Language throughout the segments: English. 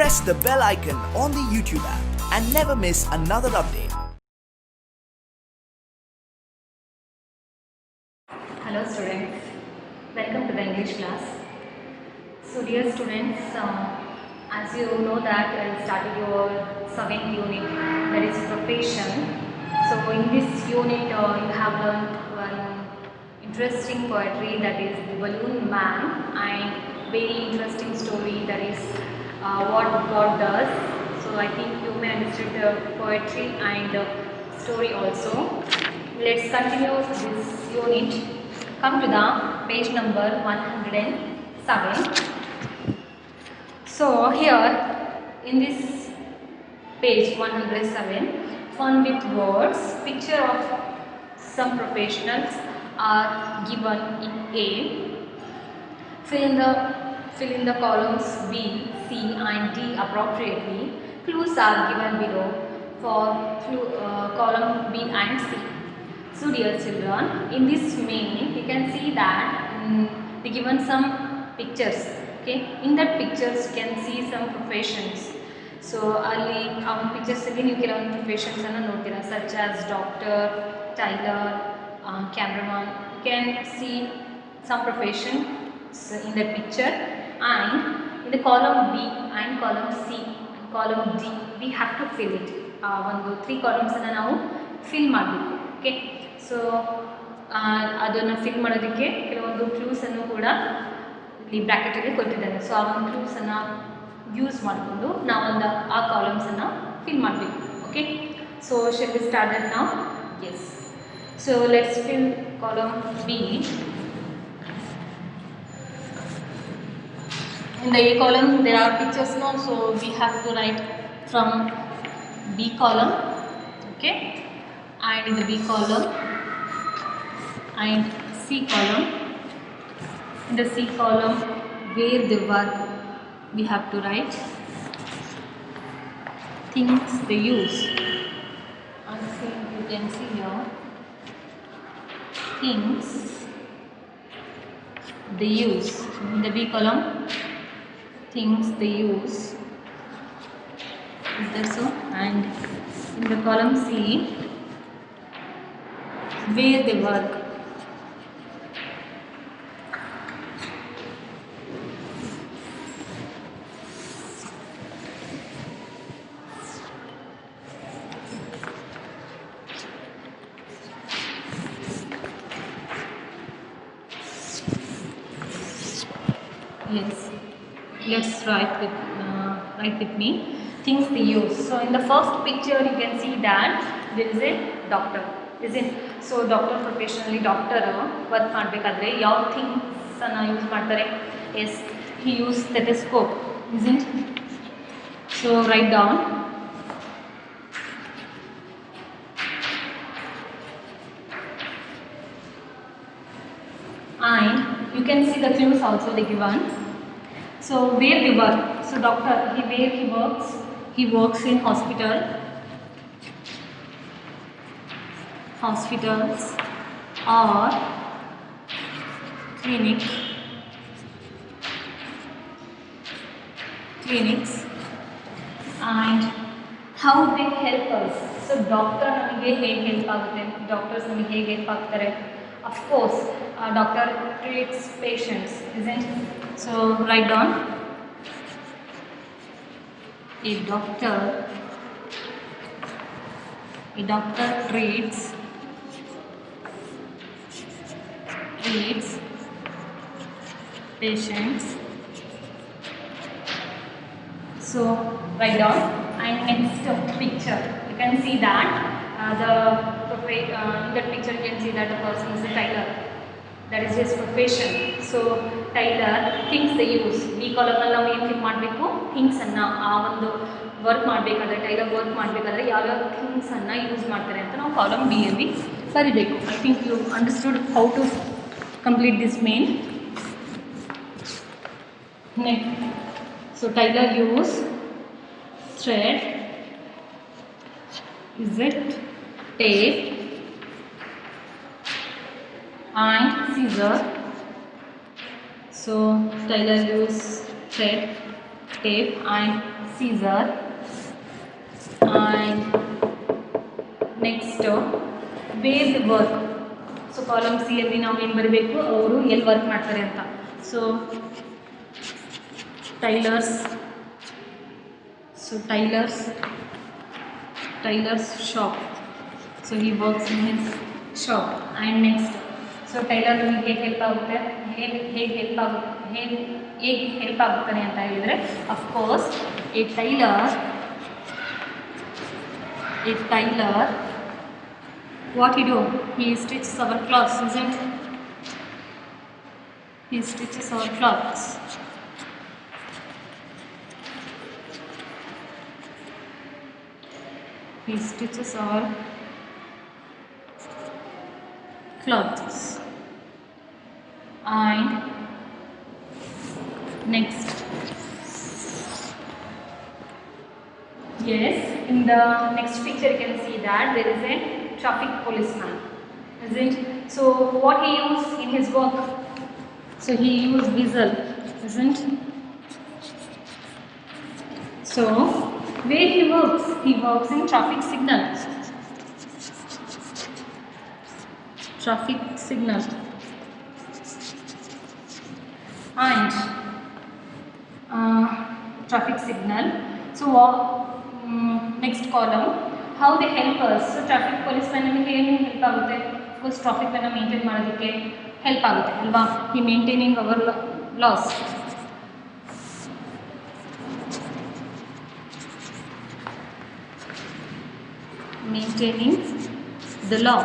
press the bell icon on the YouTube app and never miss another update. Hello students, welcome to the English class. So dear students, as you know that I started your 7th unit, that is profession. So in this unit you have learned one interesting poetry, that is the Balloon Man, and very interesting story, that is what God does. So I think you may understand the poetry and story also. Let's continue this unit. Come to the page number 107. So here in this page 107, fun with words, picture of some professionals are given in A. Fill in the columns B, C and D appropriately. Clues are given below for column B and C. So dear children, in this main you can see that they given some pictures. Okay, in that pictures you can see some professions. So ali pictures again you can professions and such as doctor, tailor, cameraman. You can see some professions in that picture, and in the column B and column C and column D we have to fill it. One, 3 columns ನಾವು fill ಮಾಡಬೇಕು. Okay. So ಅದನ್ನು fill ಮಾಡೋದಕ್ಕೆ ಕೆಲವೊಂದು ಕ್ಲೂಸನ್ನು ಕೂಡ ಇಲ್ಲಿ ಬ್ರ್ಯಾಕೆಟಲ್ಲಿ ಕೊಟ್ಟಿದ್ದಾರೆ. So ಆ ಒಂದು ಕ್ಲೂಸನ್ನು ಯೂಸ್ ಮಾಡಿಕೊಂಡು ನಾವೊಂದು ಆ ಕಾಲಮ್ಸನ್ನು ಫಿಲ್ ಮಾಡಬೇಕು. Okay, so shall we start that now? Yes. So let's fill column B. In the A column there are pictures now, so we have to write from B column. Okay, and in the B column and C column, in the C column where the work we have to write things they use. And see, you can see here things they use. In the B column, things they use, is that so? And in the column C, where they work. Yes, let's write with me. Things they use. So in the first picture you can see that there is a doctor, isn't? So doctor professionally doctor work ಮಾಡಬೇಕಾದ್ರೆ ಯಾವ things ಅನ್ನು use ಮಾಡ್ತಾರೆ? Yes, he use stethoscope, isn't? So write down. And you can see the clues also they given. So where they work? So doctor, where he works? He works in hospitals or clinics. And how they help us? So doctor ನಮಗೆ ಹೇಗೆ help ಆಗುತ್ತೆ? Doctors ನಮಗೆ ಹೇಗೆ help ಆಗ್ತಾರೆ? Of course, doctor treats patients, isn't? So write down. A doctor treats patients. So write down. And next picture you can see that in that picture you can see that the person is a tailor. That is his profession. So tailor, things they use. B column ಅಲ್ಲಿ ನಾವು ಏನು fill ಮಾಡಬೇಕು? Things ಅನ್ನು ಆ ಒಂದು work ಮಾಡಬೇಕಾದ್ರೆ, tailor work ಮಾಡಬೇಕಾದ್ರೆ ಯಾವ್ಯಾವ ಥಿಂಗ್ಸ್ ಅನ್ನು ಯೂಸ್ ಮಾಡ್ತಾರೆ ಅಂತ ನಾವು ಕಾಲಮ್ ಬಿ ಅಲ್ಲಿ ಬರಿಬೇಕು. I think you understood how to complete this main. Next, so tailor use thread, is it tape and scissor. So tailor use thread, tape and Caesar. And next where the work. So column C ಅಲ್ಲಿ ನಾವು ಏನು ಬರಬೇಕು, ಅವರು ಎಲ್ಲಿ work ಮಾಡ್ತಾರೆ ಅಂತ. So tailors, Taylor's shop. So he works in his shop. And next, so Taylor ಹೇಗೆ help ಆಗುತ್ತೆ, ಹೇಗೆ ಹೆಲ್ಪ್ ಆಗುತ್ತಾನೆ ಅಂತ ಹೇಳಿದರೆ, of course A tailor what he do, he stitches our clothes, isn't it? He stitches our clothes. He stitches our clothes. And next, yes, in the next picture you can see that there is a traffic policeman, isn't it? So what he used in his work, so he used whistle, isn't it? So where he works in traffic signal. And traffic signal. So next column, how they help us. So traffic policeman ನಮಗೆ ಏನು help ಆಗುತ್ತೆ, of course ಟ್ರಾಫಿಕನ್ನು maintain ಮಾಡೋದಕ್ಕೆ help ಆಗುತ್ತೆ ಅಲ್ವಾ. ಈ maintaining our laws. Maintaining the law,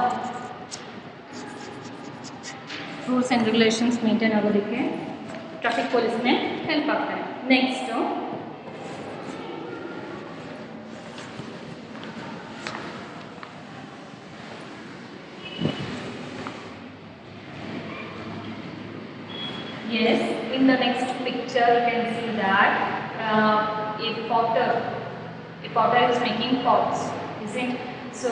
rules and regulations maintain ಆಗೋದಕ್ಕೆ traffic ಪೊಲೀಸ್ನೇ ಹೆಲ್ಪ್ ಆಗ್ತಾರೆ. Next yes, in the next picture you can see that a potter is making pots, isn't it? So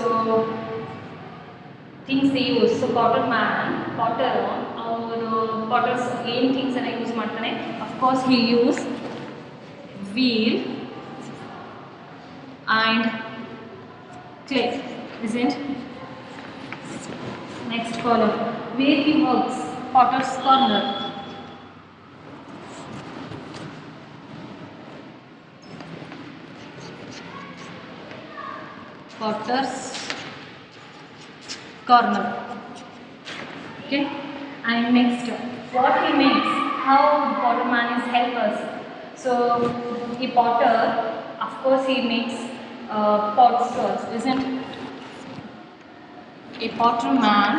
things they use. So potter potters ಏನು things ಅನ್ನು use ಮಾಡ್ತಾನೆ, of course he use wheel and clay, isn't it? Next column, where he works, potter's corner. Potter's corner. Okay. And next, what he makes, how potter man is help us. So a potter, of course he makes pots to us, isn't it? A potter man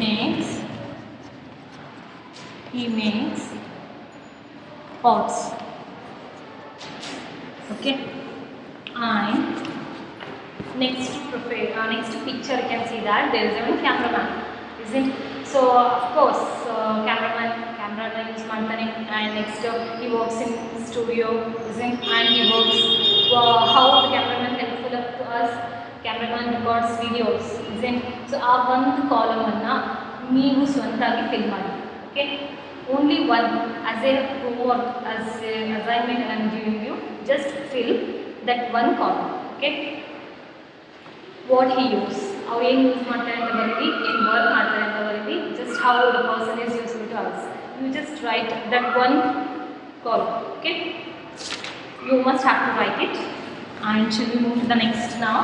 makes, he makes pots. Okay. And next picture you can see that there is a cameraman, isn't it? So of course camera use ಮಾಡ್ತಾನೆ. And next he works in studio, isn't it? And he works how the cameraman helpful to us. Cameraman records videos, isn't it? So ಆ ಒಂದು column ಅನ್ನು ನೀವು ಸ್ವಂತವಾಗಿ fill ಮಾಡಿ. Okay, only one as a homework, as a assignment I am giving you, just fill that one column. Okay, what he use, how ಏನು use ಮಾಡ್ತಾರೆ ಅಂತ ಬರೀರಿ, ಏನು ವರ್ಕ್ ಮಾಡ್ತಾರೆ ಅಂತ ಬರೀರಿ, just how the person is useful to us. You just write that one column. Okay, you must have to write it. And shall we move to the next now?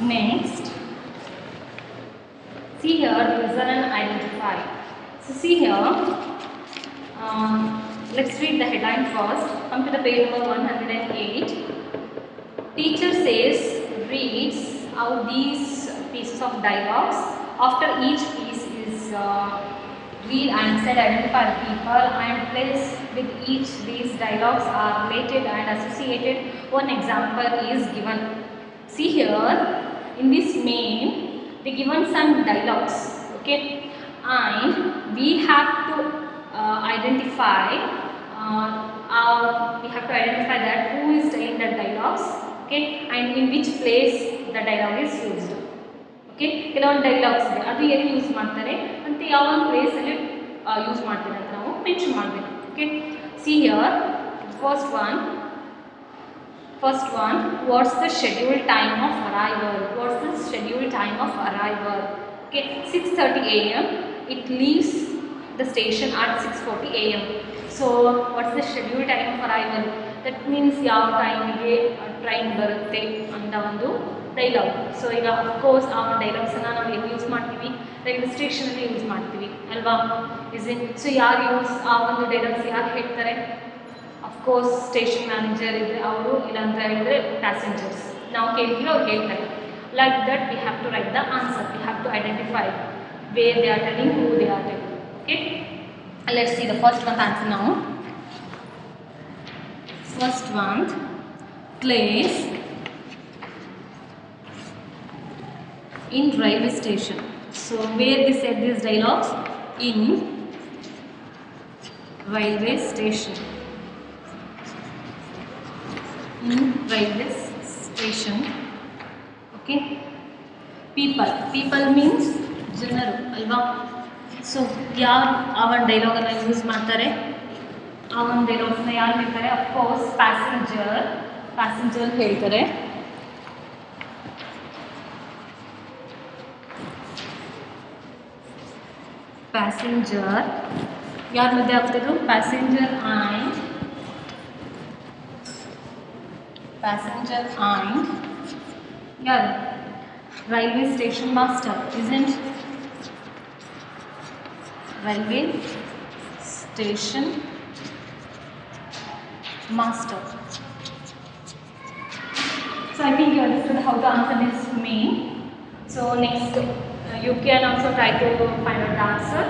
Next, see here, listen and identify. So see here, let's read the headline first. Come to the page number 108. Teacher reads out these pieces of dialogues. After each piece is Read and set identify the people and place with each. These dialogues are related and associated. One example is given. See here, in this main, they given some dialogues, okay, and we have to identify. That who is telling the dialogues, okay, and in which place the dialogue is used. Okay, ಕೆಲವೊಂದು dialogues ಇದೆ ಅದು ಎಲ್ಲಿ use ಮಾಡ್ತಾರೆ ಅಂತ ಯಾವ ಒಂದು ಪ್ಲೇಸಲ್ಲಿ use ಮಾಡ್ತಾರೆ ಅಂತ ನಾವು ಮೆನ್ಷನ್ ಮಾಡಬೇಕು. Okay, see here first one what's the schedule time of arrival. Okay, 6:30 a.m. it leaves the station at 6:40 a.m. So what's the schedule time of arrival? That means ಯಾವ ಟೈಮಿಗೆ ಟ್ರೈನ್ ಬರುತ್ತೆ ಅಂತ ಒಂದು dialogue. So ಈಗ of course ಆ ಒಂದು ಡೈಲಾಗ್ಸನ್ನು ನಾವು ಎಲ್ಲಿ ಯೂಸ್ ಮಾಡ್ತೀವಿ, ರೈಲ್ವೆ ಸ್ಟೇಷನಲ್ಲಿ ಯೂಸ್ ಮಾಡ್ತೀವಿ ಅಲ್ವಾ, ಇನ್. ಸೊ ಯಾರು ಆ ಒಂದು ಡೈಲಾಗ್ಸ್ ಯಾರು ಹೇಳ್ತಾರೆ? ಅಫ್ಕೋರ್ಸ್ ಸ್ಟೇಷನ್ ಮ್ಯಾನೇಜರ್ ಇದ್ದರೆ ಅವರು, ಇಲ್ಲಾಂತ ಹೇಳಿದರೆ ಪ್ಯಾಸೆಂಜರ್ಸ್ ನಾವು ಕೇಳ್ತೀವಿ ಅವ್ರು ಹೇಳ್ತಾರೆ. Like that we have to write the answer. We have to identify where they are telling, who they are telling. Okay, let's see the first one answer now. First one, place in railway station. So where they said these dialogues? In railway station. In railway station. Okay, people means ಜನರು ಅಲ್ವಾ. So ಯಾರು ಆ ಒಂದು ಡೈಲಾಗನ್ನು use ಮಾಡ್ತಾರೆ, ಆ ಒಂದು ಡೈಲಾಗ್ಸ್ನ ಯಾರು ಹೇಳ್ತಾರೆ? ಅಫ್ಕೋರ್ಸ್ ಪ್ಯಾಸೆಂಜರ್ ಹೇಳ್ತಾರೆ. ಪ್ಯಾಸೆಂಜರ್ ಯಾರ ಮಧ್ಯೆ ಆಗ್ತಿದ್ರು? ಪ್ಯಾಸೆಂಜರ್ ಆ್ಯಂಡ್ ಯಾರು? Railway station master, isn't? Railway station master. So I think you understood how to answer this main. So next, you can also try to find out the answer.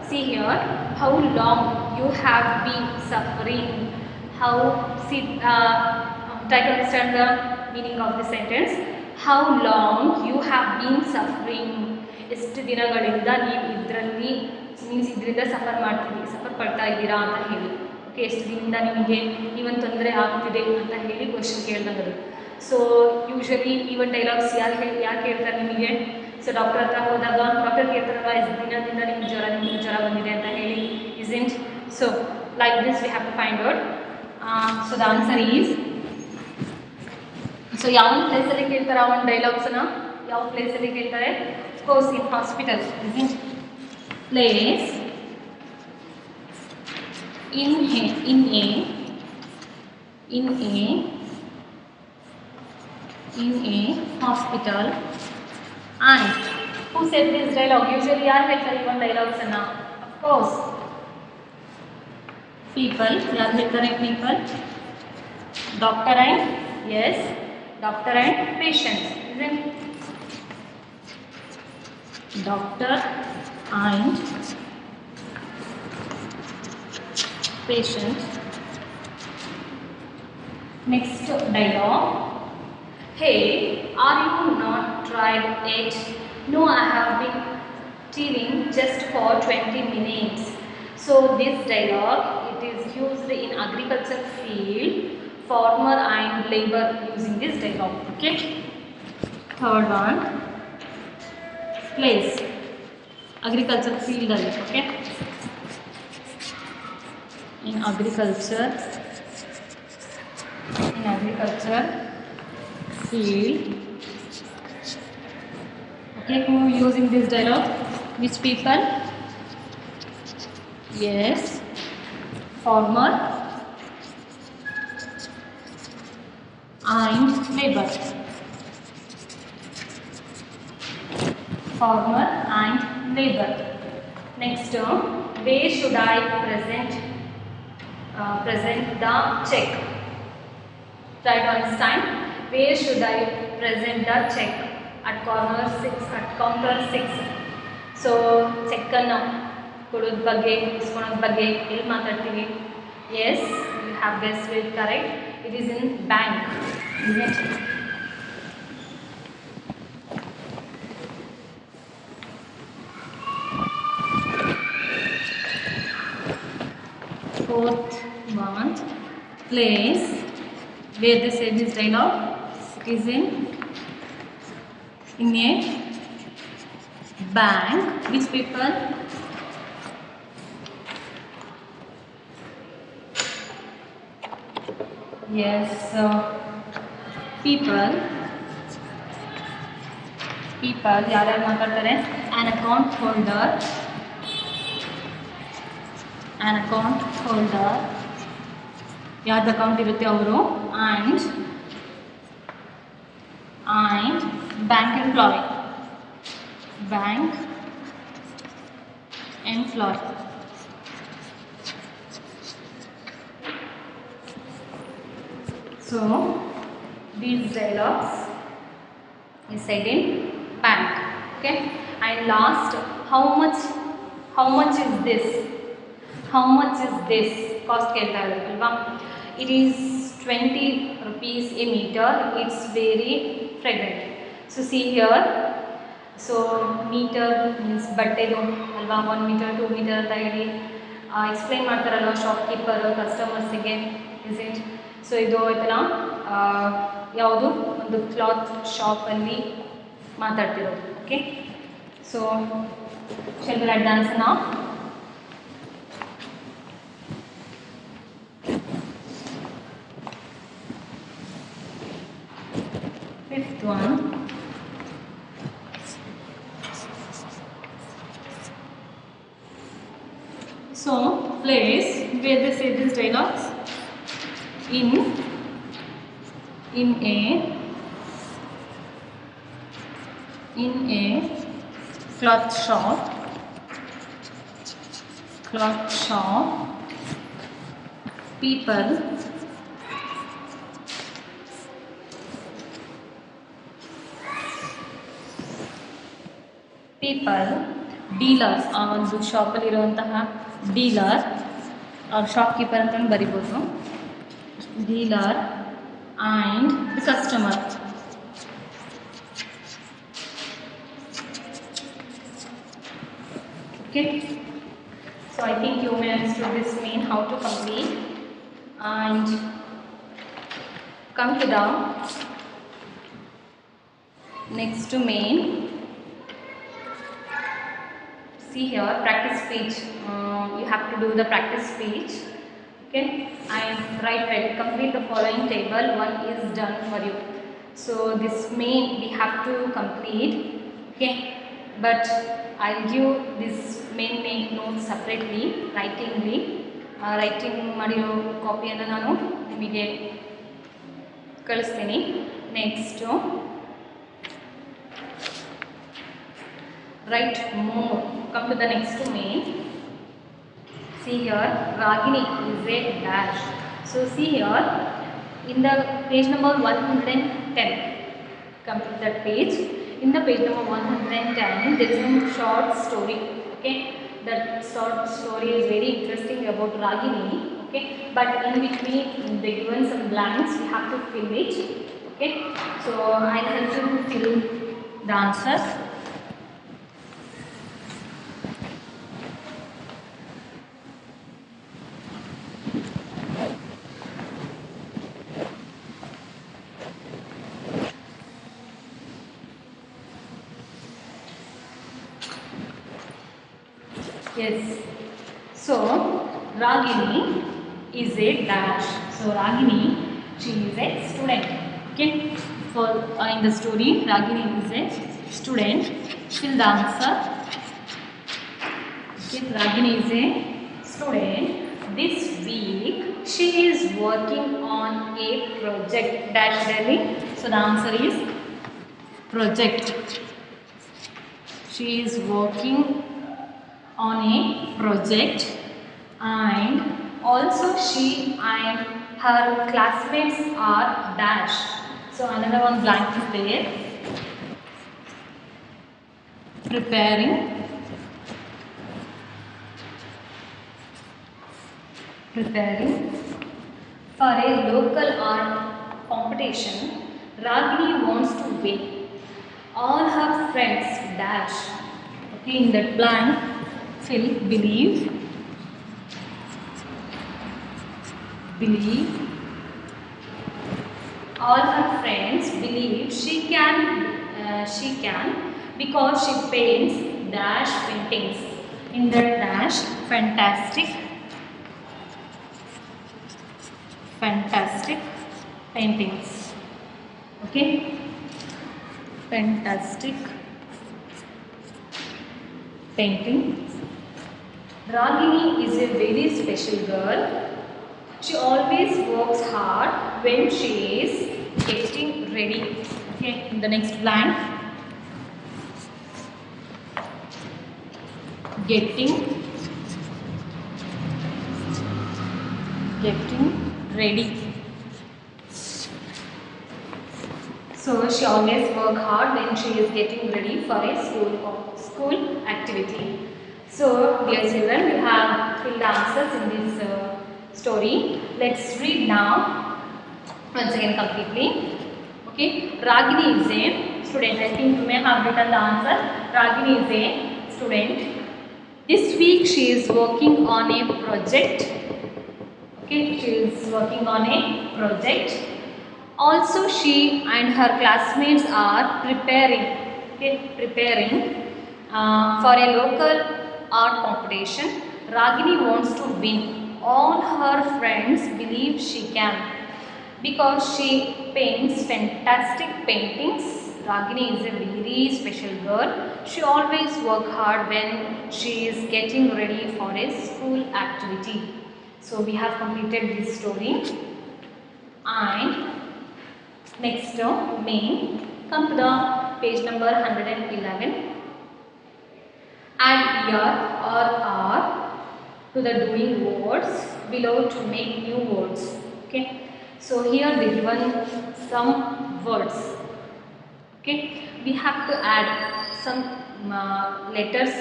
See here, how long you have been suffering. Try to understand the meaning of the sentence. How long you have been suffering. ಎಷ್ಟು ದಿನಗಳಿಂದ ನೀವು ಇದರಿಂದ suffer ಪಡ್ತಾ ಇದ್ದೀರಾ ಅಂತ ಹೇಳಿ. Okay, ಎಷ್ಟು ದಿನದಿಂದ ನಿಮಗೆ ಈ ಒಂದು ತೊಂದರೆ ಆಗ್ತಿದೆ ಅಂತ ಹೇಳಿ ಕ್ವಶನ್ ಕೇಳಿದಾಗ. ಸೊ ಯೂಶ್ವಲಿ ಈ ಒಂದು ಡೈಲಾಗ್ಸ್ ಯಾರು ಹೇಳ್ತಾರೆ ನಿಮಗೆ? ಸೊ ಡಾಕ್ಟರ್ ಹತ್ರ ಹೋದಾಗ ಡಾಕ್ಟರ್ ಕೇಳ್ತಾರಲ್ಲ, ಎಷ್ಟು ದಿನದಿಂದ ನಿಮ್ಗೆ ಜ್ವರ ಬಂದಿದೆ ಅಂತ ಹೇಳಿ, isn't? So like this we have to find out. So the answer is, so ಯಾವ ಪ್ಲೇಸಲ್ಲಿ ಕೇಳ್ತಾರೆ ಆ ಒಂದು ಡೈಲಾಗ್ಸನ್ನ? ಯಾವ ಪ್ಲೇಸಲ್ಲಿ ಕೇಳ್ತಾರೆ? Of course in hospital, isn't? Place in a hospital. And who said this dialogue? Usually ಯಾರು ಹೇಳ್ತಾರೆ ಈ ಒಂದು ಡೈಲಾಗ್ಸನ್ನು? Of course people. ಯಾರು ಹೇಳ್ತಾರೆ? people. Doctor and patients, isn't? Doctor and patient. Next dialogue. Hey, are you not tried yet? No, I have been teething just for 20 minutes. So this dialogue, it is used in agriculture field, farmer and labor using this dialogue. Okay. Third one, place. Agriculture field, okay. In agriculture field. Okay, who using this dialogue? Which people? Yes, farmer and labor. Farmer and labor. Next term, where should I present the check? Try to understand. Where should I present the check? At counter 6. So check ಕೊಡೋದ್ರ ಬಗ್ಗೆ ಇಸ್ಕೊಳೋದ್ರ ಬಗ್ಗೆ ಎಲ್ಲಿ ಮಾತಾಡ್ತೀವಿ? Yes, you have guessed it correct. It is in bank, isn't it? Fourth one, place where they say this dialogue. It is in a bank. Which people? Yes, people ಯಾರ್ಯಾರು ಮಾತಾಡ್ತಾರೆ? an account holder ಯಾರ್ದು account ಇರುತ್ತೆ ಅವರು, and bank employee. So these dialogues is said in bank. Okay, and last, how much is this? Cost ಕೇಳ್ತಾ ಇರೋದು ಅಲ್ವಾ? It is 20 rupees a meter. It's very fragrant. So see here, so meter means ಬಟ್ಟೆದು ಅಲ್ವಾ, 1 meter 2 meter ಅಂತ ಹೇಳಿ explain ಮಾಡ್ತಾರಲ್ವ shopkeeper ಕಸ್ಟಮರ್ಸಿಗೆ, is it? So ಇದು ಇದನ್ನ ಯಾವುದು ಒಂದು ಕ್ಲಾತ್ ಶಾಪಲ್ಲಿ ಮಾತಾಡ್ತಿರೋದು. Okay, so shall we write the answer now? Fifth one, so place where they say these dialogues in a cloth shop, people dealers, ಆ ಒಂದು ಶಾಪಲ್ಲಿರುವಂತಹ ಡೀಲರ್ ಅವ್ರ ಶಾಪ್ಕೀಪರ್ ಅಂತಲೂ ಬರಿಬೋದು, dealer and the customer. Okay, so I think you may understood this main how to complete, and come to the next to main. See here, practice speech. You have to do the practice speech. Okay, and write complete the following table. One is done for you. So this main we have to complete. Okay, but I'll give this main notes separately, writing ಮಾಡಿರೋ ಕಾಪಿಯನ್ನು ನಾನು ನಿಮಗೆ ಕಳಿಸ್ತೀನಿ. Next write more. Come to the next main. See here, Ragini is a dash. So see here, in the page number 110, come to that page. In the page number 110, there is a short story. Okay, that short story is very interesting about Ragini. Okay, but in between they given some blanks, we have to fill it. Okay, so I'll help you to fill the answers. Yes, so Ragini is a dash. So Ragini, she is a student. Okay, for in the story, Ragini is a student. Fill the answer. Okay, Ragini is a student. This week she is working on a project. Dash Delhi. So the answer is project. She is working on a project, and also she and her classmates are dash. So another one blank is there. preparing for a local art competition. Ragini wants to win. All her friends dash. Okay, in that blank, fill believe. All her friends believe she can because she paints dash paintings. In that dash, fantastic paintings. Okay, fantastic painting. Ragini is a very special girl. She always works hard when she is getting ready. Okay, in the next blank, getting ready. So she always work hard when she is getting ready for a school activity. So dear children, we have filled answers in this story. Let's read now once again completely. Okay, Ragini is a student. I think you may have written the answer. Ragini is a student. This week she is working on a project. Okay, she is working on a project. Also, she and her classmates are preparing for a local art competition. Ragini wants to win. All her friends believe she can because she paints fantastic paintings. Ragini is a very special girl. She always works hard when she is getting ready for a school activity. So we have completed this story. And next main, come to the page number 111. Add er or are to the doing words below to make new words. Okay, so here they given some words. Okay, we have to add some letters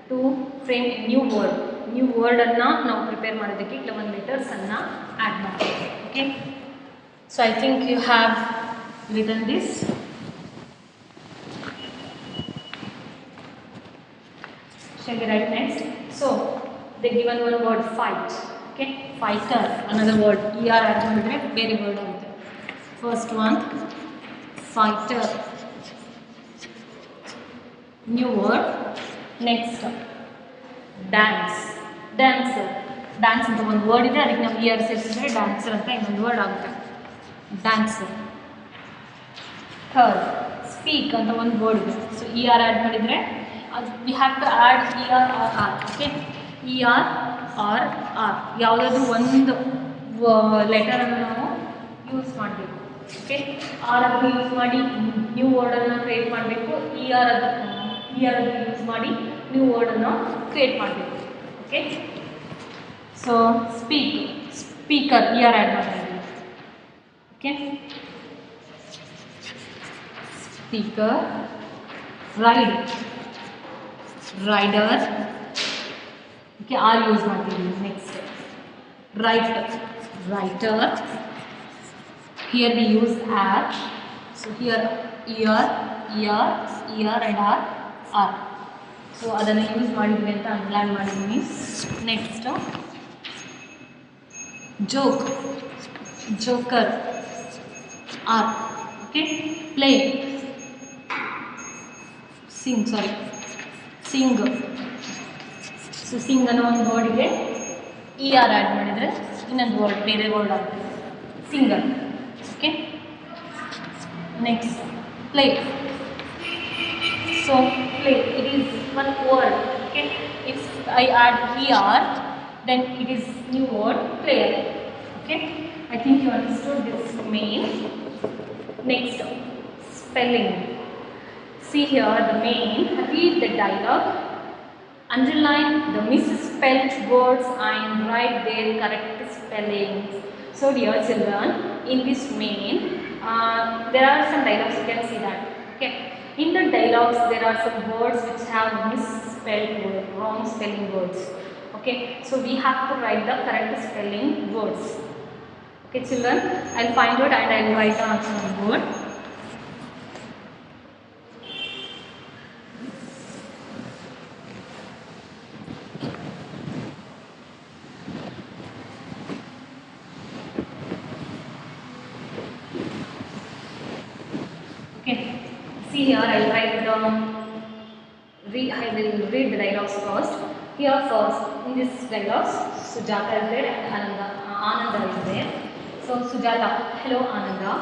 to frame a new word. New word anna now prepare madadಕ್ಕೆ ಇಲ್ಲ ಒಂದು letters anna add ಮಾಡಬೇಕು. Okay, so I think you have written this. Shall we write next? So they given one word fight. Okay, fighter, another word er add ಮಾಡಿದ್ರೆ ಬೇರೆ word ಆಗುತ್ತೆ. First one fighter, new word. Next dance, dancer. Dance ಅಂತ ಒಂದು word ಇದೆ, ಅದಕ್ಕೆ ನಾವು er ಸೇರಿಸಿದ್ರೆ dancer ಅಂತ ಇನ್ನೊಂದು ವರ್ಡ್ ಆಗುತ್ತೆ. ಡ್ಯಾನ್ಸರ್. ಥರ್ಡ್ ಸ್ಪೀಕ್ ಅಂತ ಒಂದು ವರ್ಡ್ ಇದೆ. ಸೊ er ಆ್ಯಡ್ ಮಾಡಿದರೆ ಅದು we have to add er or r. Okay, er or r ಯಾವುದಾದ್ರೂ ಒಂದು ಲೆಟರನ್ನು ನಾವು ಯೂಸ್ ಮಾಡಬೇಕು. ಓಕೆ, ಆರ್ ಅದನ್ನು ಯೂಸ್ ಮಾಡಿ ನ್ಯೂ ವರ್ಡನ್ನು ಕ್ರಿಯೇಟ್ ಮಾಡಬೇಕು. er ಅದನ್ನು ಯೂಸ್ ಮಾಡಿ ನ್ಯೂ ವರ್ಡನ್ನು ಕ್ರಿಯೇಟ್ ಮಾಡಬೇಕು. Okay, so speaker er add ಮಾಡಿದ್ದೀವಿ. Okay, speaker. Rider. Okay, R use ಮಾಡ್ತೀವಿ. Next writer. Here we use r. So here er and r. So ಅದನ್ನು ಯೂಸ್ ಮಾಡಿದ್ವಿ ಅಂತ ಅಂಡರ್ಲೈನ್ ಮಾಡಿದ್ದೀನಿ. Next joker R. Okay, play sing. So sing ಅನ್ನೋ ಒಂದು ವರ್ಡಿಗೆ er add ಮಾಡಿದರೆ ಇನ್ನೊಂದು ವರ್ಡ್ ಬೇರೆ ವರ್ಡ್ ಆಗುತ್ತೆ, singer. Okay, next play. So play, it is one word. Okay, if I add er, then it is new word player. Okay, I think you understood this main. Next spelling. See here the main. Read the dialogue, underline the misspelled words and write their correct spellings. So dear children, in this main there are some dialogues, you can see that. Okay, in the dialogues there are some words which have misspelled words, wrong spelling words. Okay, so we have to write the correct spelling words. Okay, children, I'll find out and I'll write the answer on the board. Okay, see here I'll write the I will read the dialogues first. Here first in this dialogues Sujata is there and Ananda is there. So Sujata, hello Ananda.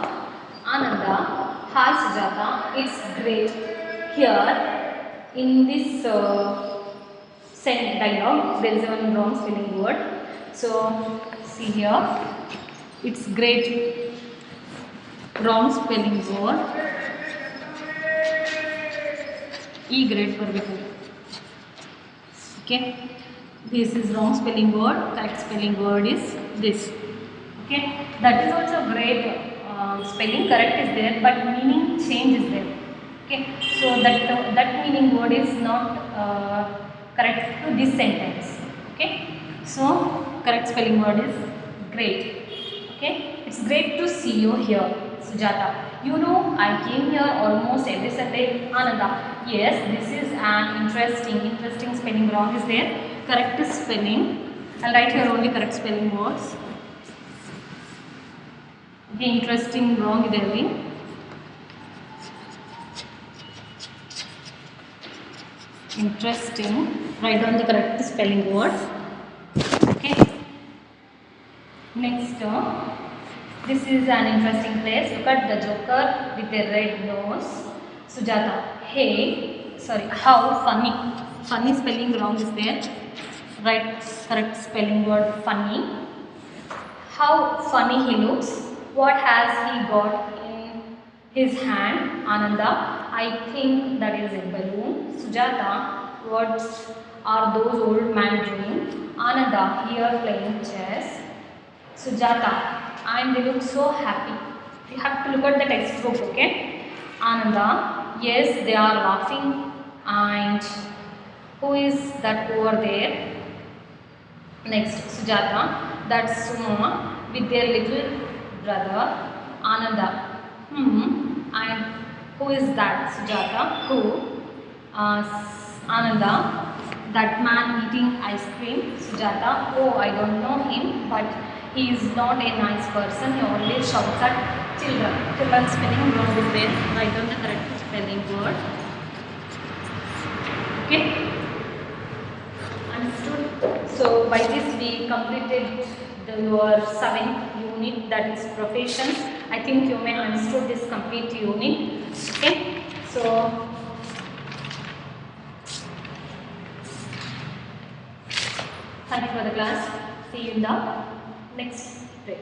Ananda, hi Sujata, it's great. Here in this dialogue there is one wrong spelling word. So see here, it's great. Wrong spelling word. E grade verbical. Okay, this is wrong spelling word. Correct spelling word is this. Okay, that is also great spelling. Correct is there, but meaning change is there. Okay, so that meaning word is not correct to this sentence. Okay, so correct spelling word is great. Okay, it's great to see you here, Sujata. You know, I came here almost every Sunday. Ananda. Yes, this is an interesting spelling wrong is there. Correct spelling. I'll write here only correct spelling words. Okay, interesting wrong is interesting. Write down the correct spelling word. Okay. Next, this is an interesting place. Look at the joker with a red nose. Sujata, hey, sorry, how funny. Funny spelling wrong is there. Write correct spelling word funny. How funny he looks. What has he got in his hand? Ananda, I think that is a balloon. Sujata, what are those old men doing? Ananda, here playing chess. Sujata, and they look so happy. You have to look at the textbook, okay? Ananda, yes, they are laughing. And who is that over there? Next, Sujata, that's Suma with their little brother. Ananda, and who is that? Sujata, who? Ananda, that man eating ice cream. Sujata, oh, I don't know him, but he is not a nice person. He always shouts at children. Children spelling wrong is there. Write down the correct spelling word. Okay? Understood? So by this we completed your 7th unit, that is professions. I think you may understood this complete unit. Okay? So thank you for the class. See you in the next grade.